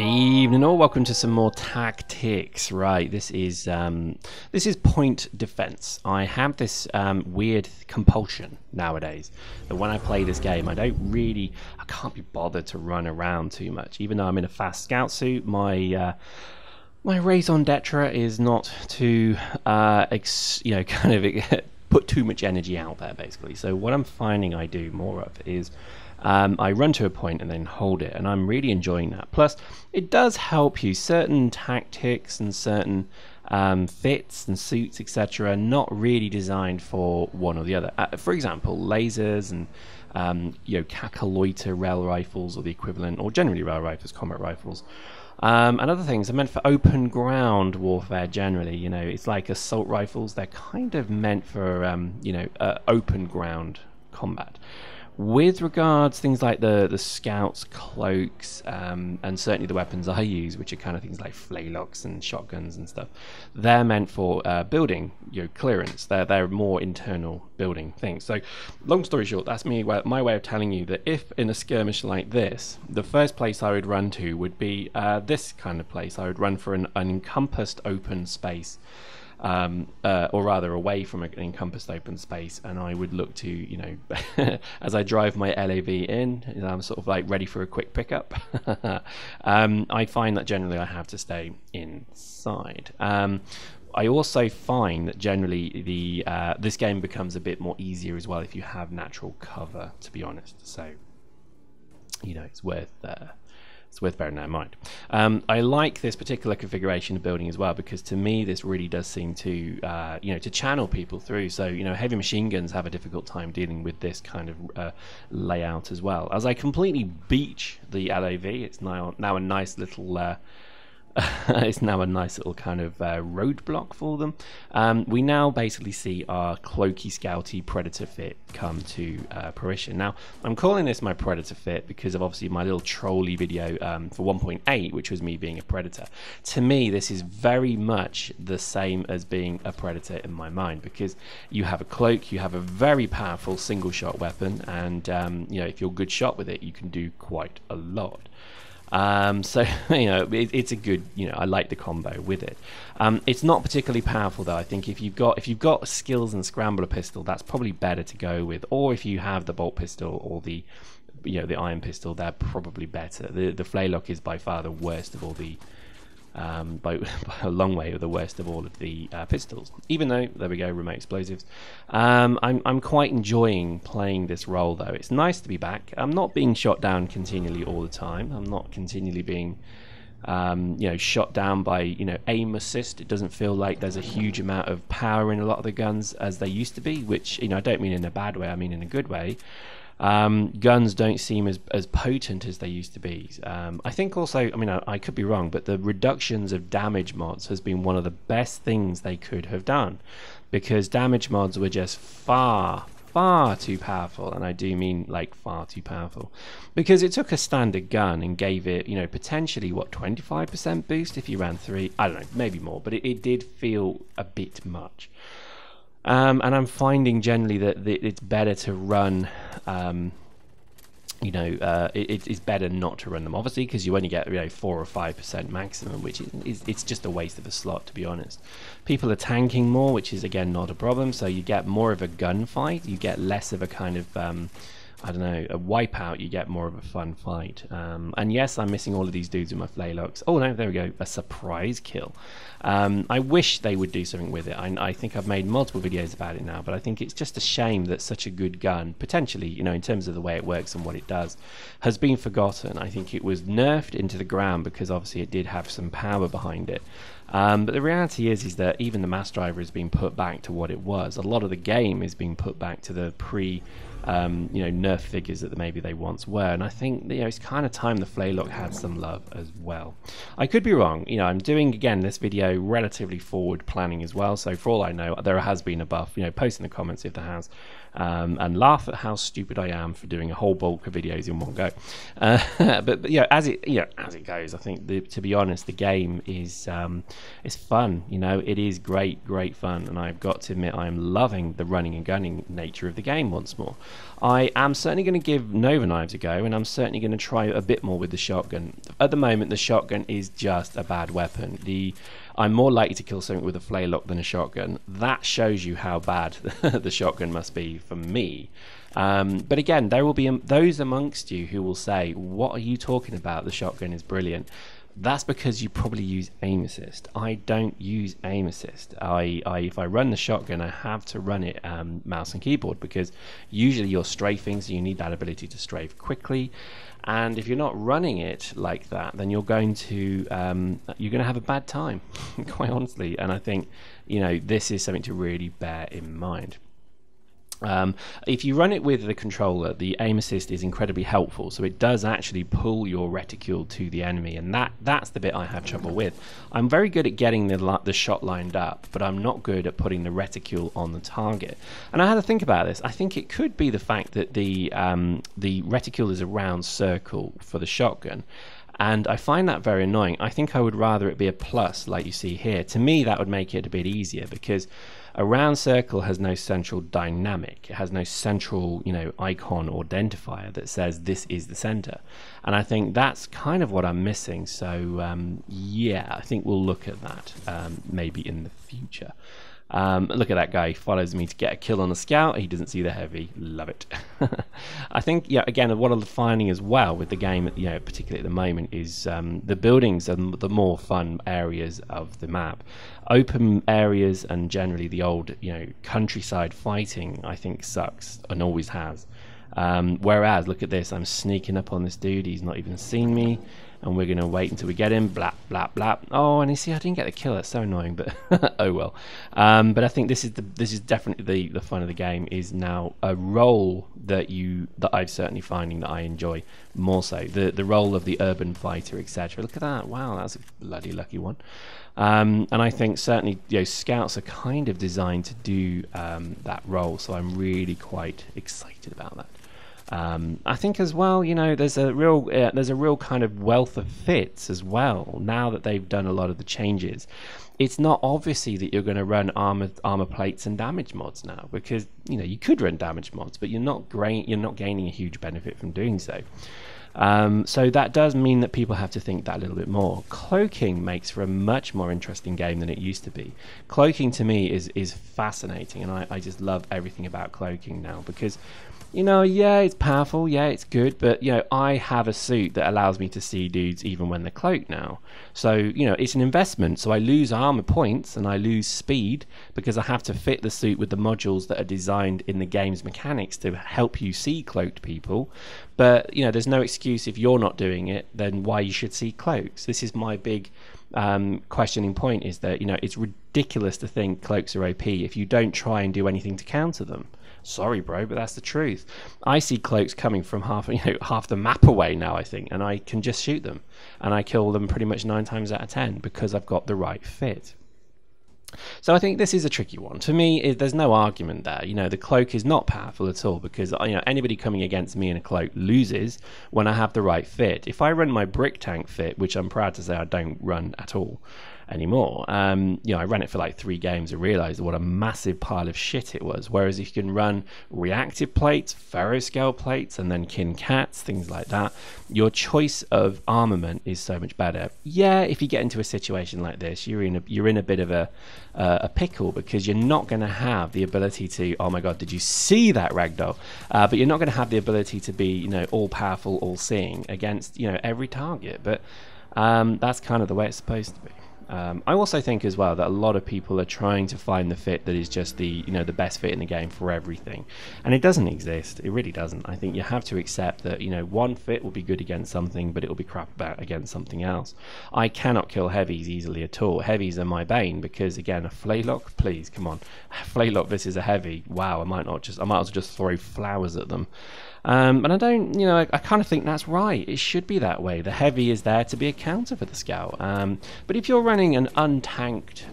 Evening all, welcome to some more tactics. Right, this is point defense. I have this weird compulsion nowadays that when I play this game I can't be bothered to run around too much. Even though I'm in a fast scout suit, my raison d'etre is not to put too much energy out there, basically. So what I'm finding I do more of is I run to a point and then hold it, and I'm really enjoying that. Plus, it does help you. Certain tactics and certain fits and suits, etc., are not really designed for one or the other. For example, lasers and Capsuleer rail rifles, or the equivalent, or generally rail rifles, combat rifles. And other things are meant for open ground warfare generally. It's like assault rifles. They're kind of meant for open ground combat. With regards things like the scouts, cloaks, and certainly the weapons I use, which are kind of things like flaylocks and shotguns and stuff, they're meant for building clearance. They're more internal building things. So long story short, that's my way of telling you that if in a skirmish like this, the first place I would run to would be this kind of place. I would run for an encompassed open space. Or rather away from an encompassed open space, and I would look to, as I drive my LAV in, I'm sort of like ready for a quick pickup. I find that generally I have to stay inside. I also find that generally this game becomes a bit more easier as well if you have natural cover, to be honest. So, it's worth bearing that in mind. I like this particular configuration of building as well, because to me this really does seem to to channel people through. So heavy machine guns have a difficult time dealing with this kind of layout as well. As I completely beach the LAV, it's now a nice little it's now a nice little kind of roadblock for them. We now basically see our cloaky, scouty predator fit come to fruition. Now, I'm calling this my predator fit because of obviously my little trolley video for 1.8, which was me being a predator. To me, this is very much the same as being a predator in my mind, because you have a cloak, you have a very powerful single shot weapon, and if you're a good shot with it, you can do quite a lot. So it's a good, I like the combo with it. It's not particularly powerful though. I think if you've got skills and scrambler pistol, that's probably better to go with. Or if you have the bolt pistol or the iron pistol, they're probably better. The flaylock is by far the worst of all the by a long way the worst of all of the pistols. Even though, there we go, remote explosives. I'm quite enjoying playing this role though. It's nice to be back. I'm not being shot down continually all the time. I'm not continually being shot down by aim assist. It doesn't feel like there's a huge amount of power in a lot of the guns as they used to be, which I don't mean in a bad way, I mean in a good way. Guns don't seem as potent as they used to be. I think also, I could be wrong, but the reductions of damage mods has been one of the best things they could have done, because damage mods were just far too powerful, and I do mean like far too powerful, because it took a standard gun and gave it potentially 25% boost if you ran 3, I don't know, maybe more, but it did feel a bit much. And I'm finding generally that it's better to run, it's better not to run them, obviously, because you only get 4 or 5% maximum, which it's just a waste of a slot, to be honest. People are tanking more, which is again not a problem, so you get more of a gunfight, you get less of a kind of a wipeout, you get more of a fun fight. And yes, I'm missing all of these dudes with my flaylocks. Oh no, there we go, a surprise kill. I wish they would do something with it. I think I've made multiple videos about it now, but I think it's just a shame that such a good gun, potentially, in terms of the way it works and what it does, has been forgotten. I think it was nerfed into the ground because obviously it did have some power behind it. But the reality is that even the mass driver is being put back to what it was. A lot of the game is being put back to the nerf figures that maybe they once were, and I think it's kind of time the flaylock had some love as well. I could be wrong. I'm doing again this video relatively forward planning as well, so for all I know there has been a buff. Post in the comments if there has, and laugh at how stupid I am for doing a whole bulk of videos in one go. But as it goes, I think to be honest, the game is it's fun. You know, it is great fun, and I've got to admit I am loving the running and gunning nature of the game once more. I am certainly going to give Nova Knives a go, and I'm certainly going to try a bit more with the shotgun. At the moment, the shotgun is just a bad weapon. I'm more likely to kill something with a flintlock than a shotgun. That shows you how bad the shotgun must be for me. But again, there will be those amongst you who will say, what are you talking about? The shotgun is brilliant. That's because you probably use aim assist. I don't use aim assist. If I run the shotgun, I have to run it mouse and keyboard, because usually you're strafing, so you need that ability to strafe quickly. And if you're not running it like that, then you're going to have a bad time, quite honestly. And I think, you know, this is something to really bear in mind. If you run it with the controller, the aim assist is incredibly helpful, so it does actually pull your reticule to the enemy, and that's the bit I have trouble with. I'm very good at getting the shot lined up, but I'm not good at putting the reticule on the target. And I had to think about this. I think it could be the fact that the reticule is a round circle for the shotgun, and I find that very annoying. I think I would rather it be a plus, like you see here. To me, that would make it a bit easier, because a round circle has no central dynamic. It has no central, you know, icon or identifier that says this is the center. And I think that's kind of what I'm missing. So yeah, I think we'll look at that maybe in the future. Look at that guy, he follows me to get a kill on the scout. He doesn't see the heavy. Love it. I think, yeah, again, what I'm finding as well with the game, you know, particularly at the moment, is the buildings are the more fun areas of the map. Open areas and generally the old, you know, countryside fighting, I think, sucks and always has. Whereas, look at this, I'm sneaking up on this dude. He's not even seen me. And we're going to wait until we get him. Blap, blap, blap. Oh, and you see, I didn't get the kill. That's so annoying, but oh well. But I think this is definitely the fun of the game. Is now a role that I'm certainly finding that I enjoy more so. The role of the urban fighter, etc. Look at that. Wow, that's a bloody lucky one. And I think certainly, you know, scouts are kind of designed to do that role. So I'm really quite excited about that. I think as well, you know, there's a real kind of wealth of fits as well now that they've done a lot of the changes. It's not obviously that you're going to run armor plates and damage mods now, because, you know, you could run damage mods, but you're not gaining a huge benefit from doing so. So that does mean that people have to think that a little bit more. Cloaking makes for a much more interesting game than it used to be. Cloaking to me is fascinating, and I just love everything about cloaking now, because, you know, yeah, it's powerful, yeah, it's good, but, you know, I have a suit that allows me to see dudes even when they're cloaked now. So, you know, it's an investment. So I lose armor points and I lose speed because I have to fit the suit with the modules that are designed in the game's mechanics to help you see cloaked people. But, you know, there's no excuse if you're not doing it, then why you should see cloaks. This is my big questioning point, is that, you know, it's ridiculous to think cloaks are OP if you don't try and do anything to counter them. Sorry, bro, but that's the truth. I see cloaks coming from half the map away now, I think, and I can just shoot them, and I kill them pretty much 9 times out of 10 because I've got the right fit. So I think this is a tricky one. To me, there's no argument there. You know, the cloak is not powerful at all, because, you know, anybody coming against me in a cloak loses when I have the right fit. If I run my brick tank fit, which I'm proud to say I don't run at all anymore, you know, I ran it for like 3 games and realized what a massive pile of shit it was. Whereas if you can run reactive plates, ferroscale plates, and then kin cats, things like that, your choice of armament is so much better. Yeah, if you get into a situation like this, you're in a bit of a pickle, because you're not going to have the ability to, oh my god, did you see that ragdoll? But you're not going to have the ability to be, you know, all powerful, all seeing against, you know, every target. But that's kind of the way it's supposed to be. I also think as well that a lot of people are trying to find the fit that is just the, you know, the best fit in the game for everything, and it doesn't exist. It really doesn't. I think you have to accept that, you know, one fit will be good against something, but it will be crap against something else. I cannot kill heavies easily at all. Heavies are my bane, because again, a flintlock, please, come on, flintlock versus a heavy. Wow, I might as well just throw flowers at them. And I don't, you know, I kind of think that's right. It should be that way. The heavy is there to be a counter for the scout. But if you're running an untanked,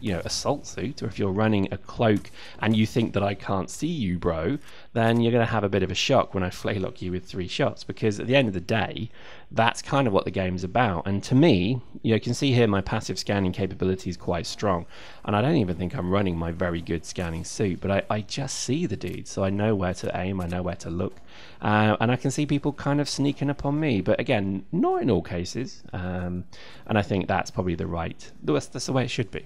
you know, assault suit, or if you're running a cloak and you think that I can't see you, bro, then you're going to have a bit of a shock when I flaylock you with 3 shots, because at the end of the day, that's kind of what the game's about. And to me, you can see here my passive scanning capability is quite strong, and I don't even think I'm running my very good scanning suit, but I just see the dude, so I know where to aim, I know where to look, and I can see people kind of sneaking up on me, but again, not in all cases, and I think that's probably that's the way it should be.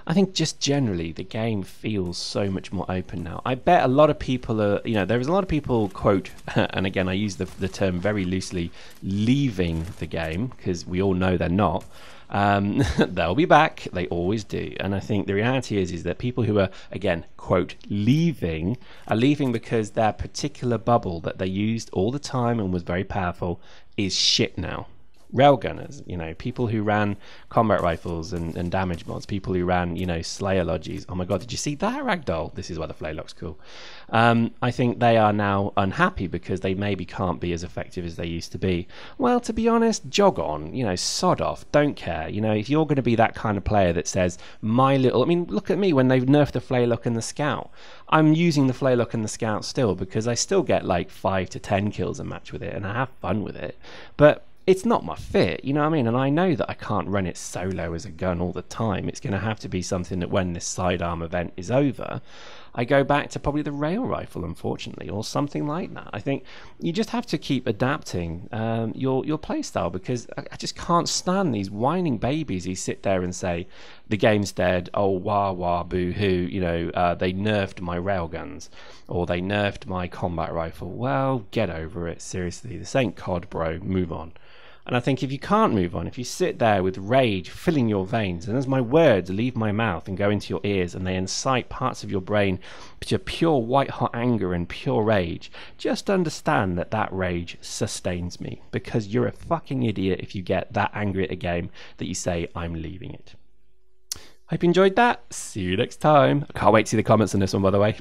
I think just generally the game feels so much more open now. I bet a lot of people are, there's a lot of people, quote, and again I use the term very loosely, leaving the game, because we all know they're not. They'll be back, they always do. And I think the reality is that people who are, again, quote, leaving, are leaving because their particular bubble that they used all the time and was very powerful is shit now. Railgunners, people who ran combat rifles and damage mods, people who ran, Slayer lodges. Oh my god, did you see that ragdoll? This is why the flaylock's cool. I think they are now unhappy because they maybe can't be as effective as they used to be. Well, to be honest, jog on, sod off, don't care. If you're going to be that kind of player that says, look at me when they've nerfed the flaylock and the scout. I'm using the flaylock and the scout still because I still get like 5 to 10 kills a match with it and I have fun with it. But it's not my fit, you know what I mean? And I know that I can't run it solo as a gun all the time. It's going to have to be something that when this sidearm event is over, I go back to probably the rail rifle, unfortunately, or something like that. I think you just have to keep adapting your playstyle, because I just can't stand these whining babies who sit there and say, the game's dead, oh, wah, wah, boo-hoo, they nerfed my railguns, or they nerfed my combat rifle. Well, get over it, seriously. This ain't COD, bro. Move on. And I think if you can't move on, if you sit there with rage filling your veins, and as my words leave my mouth and go into your ears and they incite parts of your brain to pure white-hot anger and pure rage, just understand that that rage sustains me, because you're a fucking idiot if you get that angry at a game that you say, I'm leaving it. Hope you enjoyed that. See you next time. I can't wait to see the comments on this one, by the way.